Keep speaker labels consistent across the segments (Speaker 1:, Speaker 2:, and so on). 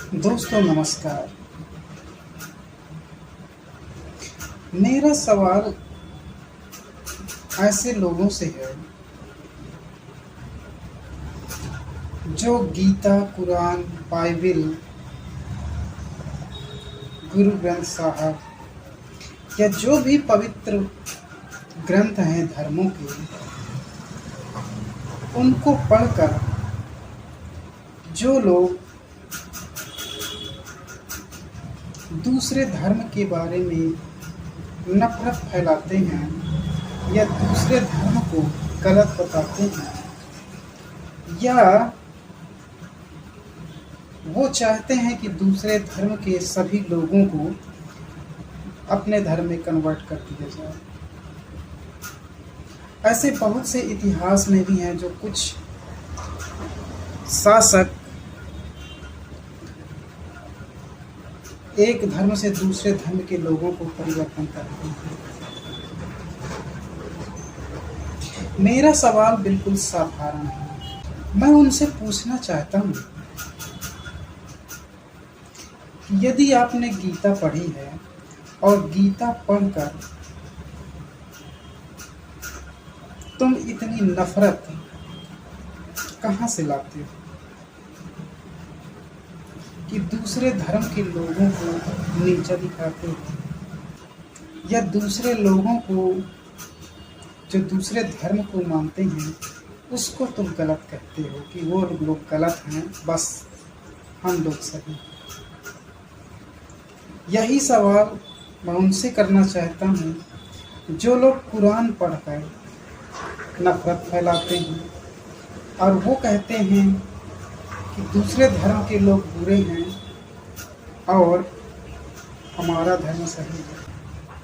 Speaker 1: दोस्तों नमस्कार। मेरा सवाल ऐसे लोगों से है जो गीता, कुरान, बाइबिल, गुरु ग्रंथ साहब या जो भी पवित्र ग्रंथ हैं धर्मों के, उनको पढ़कर जो लोग दूसरे धर्म के बारे में नफरत फैलाते हैं या दूसरे धर्म को गलत बताते हैं, या वो चाहते हैं कि दूसरे धर्म के सभी लोगों को अपने धर्म में कन्वर्ट कर दिया जाए। ऐसे बहुत से इतिहास में भी हैं जो कुछ शासक एक धर्म से दूसरे धर्म के लोगों को परिवर्तन करते हैं। मेरा सवाल बिल्कुल साधारण है। मैं उनसे पूछना चाहता हूँ कि यदि आपने गीता पढ़ी है और गीता पढ़कर तुम इतनी नफरत कहाँ से लाते हो कि दूसरे धर्म के लोगों को नीचा दिखाते हो, या दूसरे लोगों को जो दूसरे धर्म को मानते हैं उसको तुम गलत कहते हो कि वो लोग गलत हैं, बस हम लोग सही। यही सवाल मैं उनसे करना चाहता हूँ जो लोग कुरान पढ़कर नफरत फैलाते हैं और वो कहते हैं कि दूसरे धर्म के लोग बुरे हैं और हमारा धर्म सही है।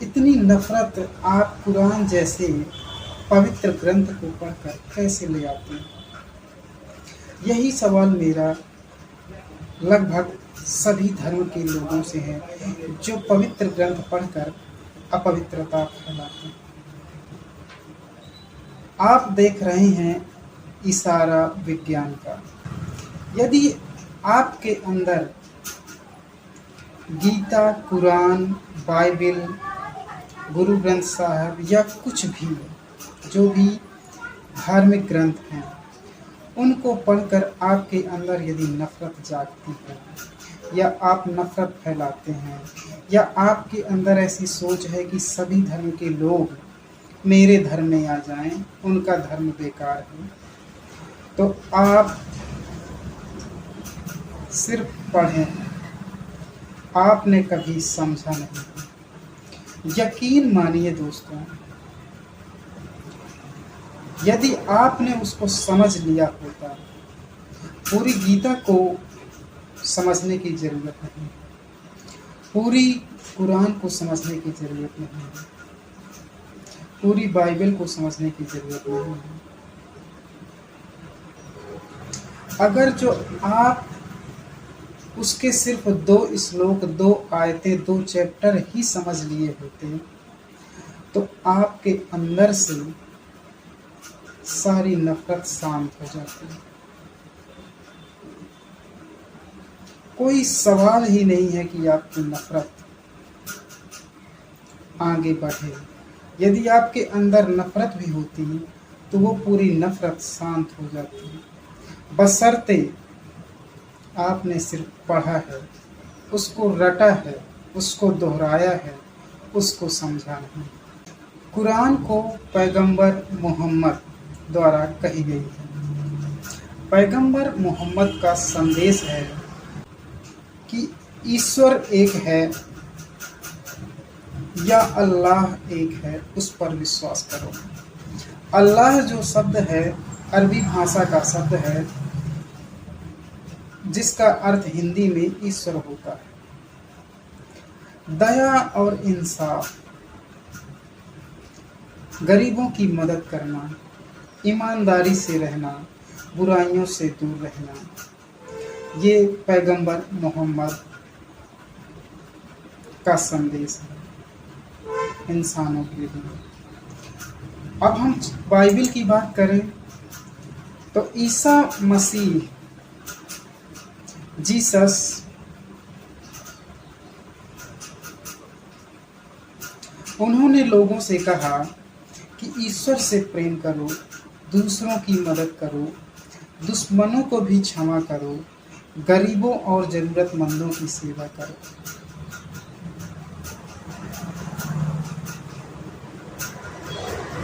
Speaker 1: इतनी नफरत आप कुरान जैसे पवित्र ग्रंथ को पढ़कर कैसे ले आते हैं? यही सवाल मेरा लगभग सभी धर्म के लोगों से है जो पवित्र ग्रंथ पढ़कर अपवित्रता फैलाते हैं। आप देख रहे हैं इशारा विज्ञान का। यदि आपके अंदर गीता, कुरान, बाइबिल, गुरु ग्रंथ साहब या कुछ भी जो भी धार्मिक ग्रंथ हैं, उनको पढ़कर आपके अंदर यदि नफरत जागती है या आप नफरत फैलाते हैं या आपके अंदर ऐसी सोच है कि सभी धर्म के लोग मेरे धर्म में आ जाएं, उनका धर्म बेकार है, तो आप सिर्फ पढ़ें, आपने कभी समझा नहीं। यकीन मानिए दोस्तों, यदि आपने उसको समझ लिया होता, पूरी गीता को समझने की जरूरत नहीं, पूरी कुरान को समझने की जरूरत नहीं, पूरी बाइबल को समझने की जरूरत नहीं है। अगर जो आप उसके सिर्फ 2 श्लोक, 2 आयतें, 2 चैप्टर ही समझ लिए होते तो आपके अंदर से सारी नफरत शांत हो जाती। कोई सवाल ही नहीं है कि आपकी नफरत आगे बढ़े। यदि आपके अंदर नफरत भी होती तो वो पूरी नफरत शांत हो जाती, बशर्ते आपने सिर्फ पढ़ा है, उसको रटा है, उसको दोहराया है, उसको समझा नहीं। कुरान को पैगंबर मोहम्मद द्वारा कही गई है। पैगंबर मोहम्मद का संदेश है कि ईश्वर एक है या अल्लाह एक है, उस पर विश्वास करो। अल्लाह जो शब्द है अरबी भाषा का शब्द है जिसका अर्थ हिंदी में ईश्वर होता है। दया और इंसाफ, गरीबों की मदद करना, ईमानदारी से रहना, बुराइयों से दूर रहना, ये पैगंबर मोहम्मद का संदेश है इंसानों के लिए। अब हम बाइबिल की बात करें तो ईसा मसीह, जीसस उन्होंने लोगों से कहा कि ईश्वर से प्रेम करो, दूसरों की मदद करो, दुश्मनों को भी क्षमा करो, गरीबों और ज़रूरतमंदों की सेवा करो।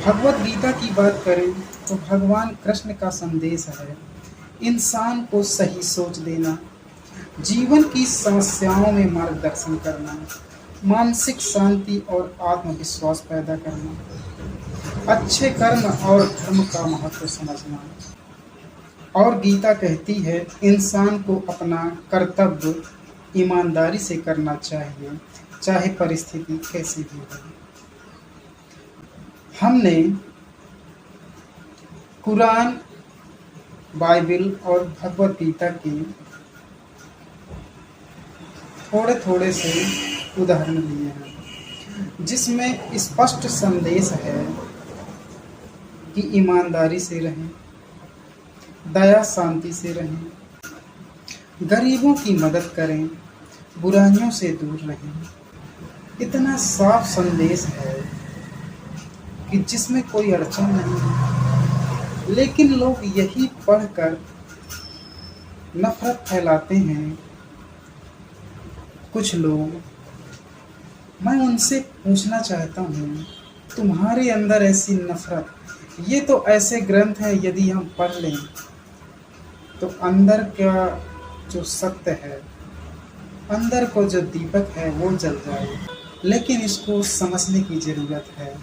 Speaker 1: भगवत गीता की बात करें तो भगवान कृष्ण का संदेश है इंसान को सही सोच देना, जीवन की समस्याओं में मार्गदर्शन करना, मानसिक शांति और आत्मविश्वास पैदा करना, अच्छे कर्म और धर्म का महत्व समझना। और गीता कहती है इंसान को अपना कर्तव्य ईमानदारी से करना चाहिए, चाहे परिस्थिति कैसी भी हो। हमने कुरान, बाइबिल और भगवत गीता की थोड़े थोड़े से उदाहरण लिए हैं, जिसमें स्पष्ट संदेश है कि ईमानदारी से रहें, दया शांति से रहें, गरीबों की मदद करें, बुराइयों से दूर रहें। इतना साफ संदेश है कि जिसमें कोई अड़चन नहीं है, लेकिन लोग यही पढ़कर नफरत फैलाते हैं। कुछ लोग, मैं उनसे पूछना चाहता हूँ, तुम्हारे अंदर ऐसी नफरत, ये तो ऐसे ग्रंथ हैं यदि हम पढ़ लें तो अंदर का जो सत्य है, अंदर को जो दीपक है वो जल जाए। लेकिन इसको समझने की ज़रूरत है,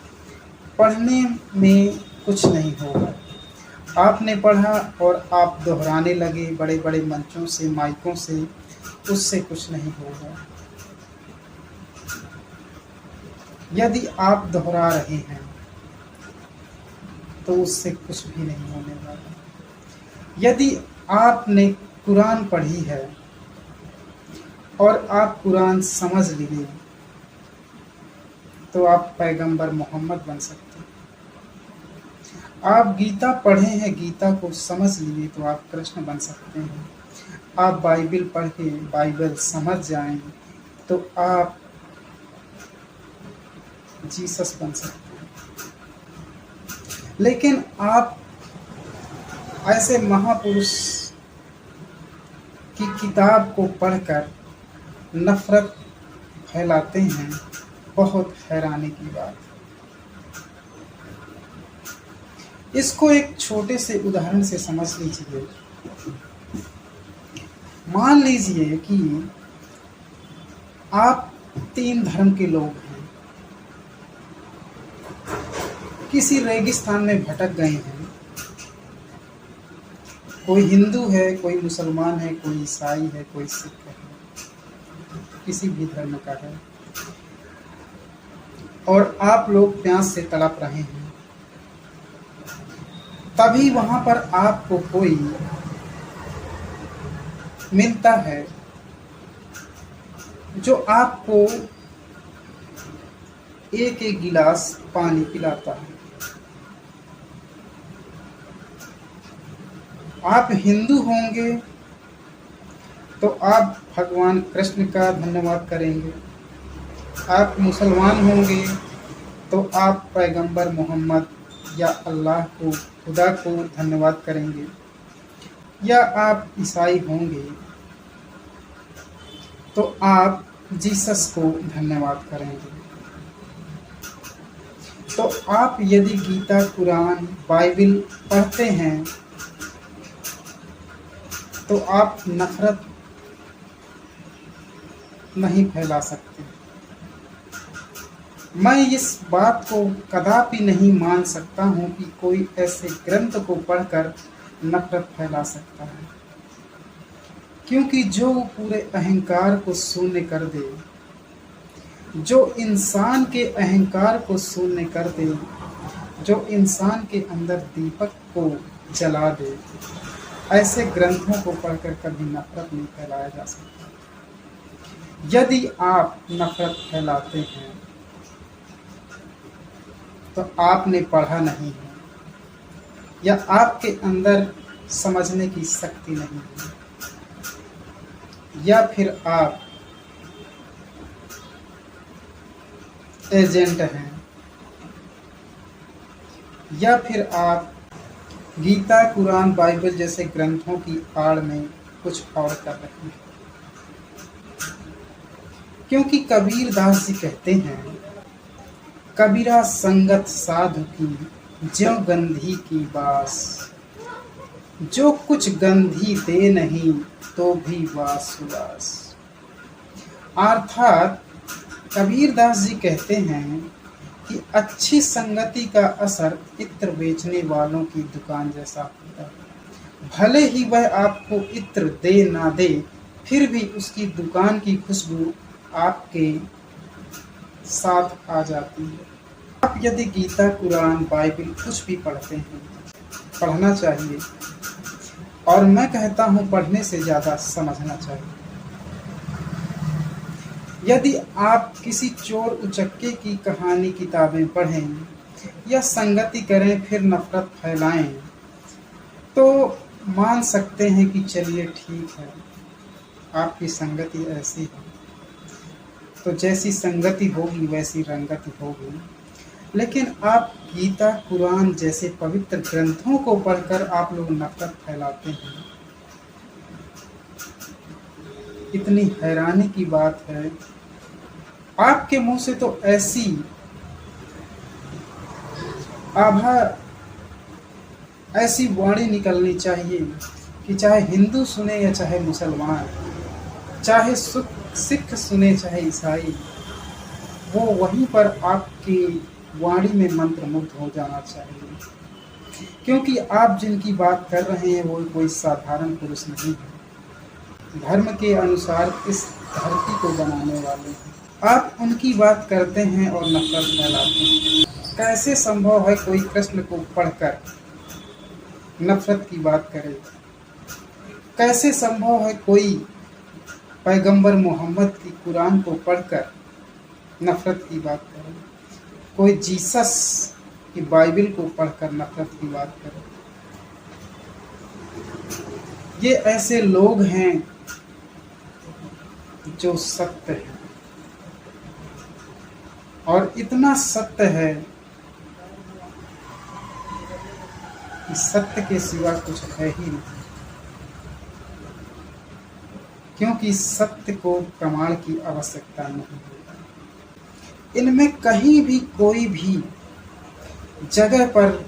Speaker 1: पढ़ने में कुछ नहीं होगा। आपने पढ़ा और आप दोहराने लगे बड़े बड़े मंचों से, माइकों से, उससे कुछ नहीं होगा। यदि आप दोहरा रहे हैं तो उससे कुछ भी नहीं होने वाला। यदि आपने कुरान पढ़ी है और आप कुरान समझ लिए तो आप पैगंबर मोहम्मद बन सकते हैं। आप गीता पढ़े हैं, गीता को समझ लिए तो आप कृष्ण बन सकते हैं। आप बाइबिल पढ़ के बाइबल समझ जाएं तो आप जीसस बन सकते हैं। लेकिन आप ऐसे महापुरुष की किताब को पढ़कर नफरत फैलाते हैं, बहुत हैरानी की बात। इसको एक छोटे से उदाहरण से समझ लीजिए। मान लीजिए कि आप 3 धर्म के लोग हैं, किसी रेगिस्तान में भटक गए हैं। कोई हिंदू है, कोई मुसलमान है, कोई ईसाई है, कोई सिख है, किसी भी धर्म का है, और आप लोग प्यास से तड़प रहे हैं। तभी वहां पर आपको कोई मिलता है जो आपको एक एक गिलास पानी पिलाता है। आप हिंदू होंगे तो आप भगवान कृष्ण का धन्यवाद करेंगे। आप मुसलमान होंगे तो आप पैगंबर मोहम्मद या अल्लाह को, खुदा को धन्यवाद करेंगे। या आप ईसाई होंगे तो आप जीसस को धन्यवाद करेंगे। तो आप यदि गीता, कुरान, बाइबिल पढ़ते हैं तो आप नफरत नहीं फैला सकते। मैं इस बात को कदापि नहीं मान सकता हूं कि कोई ऐसे ग्रंथ को पढ़कर नफरत फैला सकता है, क्योंकि जो पूरे अहंकार को शून्य कर दे, जो इंसान के अहंकार को शून्य कर दे, जो इंसान के अंदर दीपक को जला दे, ऐसे ग्रंथों को पढ़कर कभी नफरत नहीं फैलाया जा सकता। यदि आप नफरत फैलाते हैं तो आपने पढ़ा नहीं है, या आपके अंदर समझने की शक्ति नहीं है, या फिर आप एजेंट हैं या फिर आप गीता, कुरान, बाइबल जैसे ग्रंथों की आड़ में कुछ और कर रहे हैं? क्योंकि कबीर दास जी कहते हैं, कबीरा संगत साधु की ज्यों गंधी की बास, जो कुछ गंधी दे नहीं तो भी वास सुवास। अर्थात कबीर दास जी कहते हैं कि अच्छी संगति का असर इत्र बेचने वालों की दुकान जैसा होता है। भले ही वह आपको इत्र दे ना दे, फिर भी उसकी दुकान की खुशबू आपके साथ आ जाती है। आप यदि गीता, कुरान, बाइबल कुछ भी पढ़ते हैं, पढ़ना चाहिए, और मैं कहता हूँ पढ़ने से ज़्यादा समझना चाहिए। यदि आप किसी चोर उचक्के की कहानी किताबें पढ़ें या संगति करें फिर नफरत फैलाएं, तो मान सकते हैं कि चलिए ठीक है, आपकी संगति ऐसी है, तो जैसी संगति होगी वैसी रंगति होगी। लेकिन आप गीता, कुरान जैसे पवित्र ग्रंथों को पढ़कर आप लोग नफरत फैलाते हैं। इतनी हैरानी की बात है, आपके मुंह से तो ऐसी ऐसी वाणी निकलनी चाहिए कि चाहे हिंदू सुने या चाहे मुसलमान, चाहे सिख सुने चाहे ईसाई, वो वहीं पर आपकी वाणी में मंत्रमुग्ध हो जाना चाहिए। क्योंकि आप जिनकी बात कर रहे हैं वो कोई साधारण पुरुष नहीं है, धर्म के अनुसार इस धरती को बनाने वाले हैं। आप उनकी बात करते हैं और नफरत फैलाते हैं। कैसे संभव है कोई कृष्ण को पढ़कर नफरत की बात करे? कैसे संभव है कोई पैगंबर मोहम्मद की कुरान को पढ़कर नफरत की बात करे? कोई जीसस की बाइबल को पढ़कर नफरत की बात करे? ये ऐसे लोग हैं जो सत्य है, और इतना सत्य है कि सत्य के सिवा कुछ है ही नहीं। क्योंकि सत्य को प्रमाण की आवश्यकता नहीं है। इनमें कहीं भी कोई भी जगह पर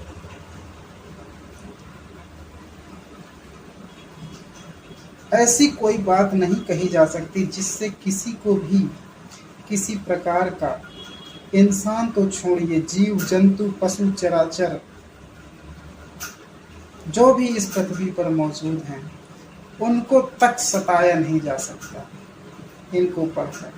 Speaker 1: ऐसी कोई बात नहीं कही जा सकती जिससे किसी को भी किसी प्रकार का, इंसान तो छोड़िए, जीव जंतु पशु चराचर जो भी इस पृथ्वी पर मौजूद हैं, उनको तक सताया नहीं जा सकता इनको पढ़कर।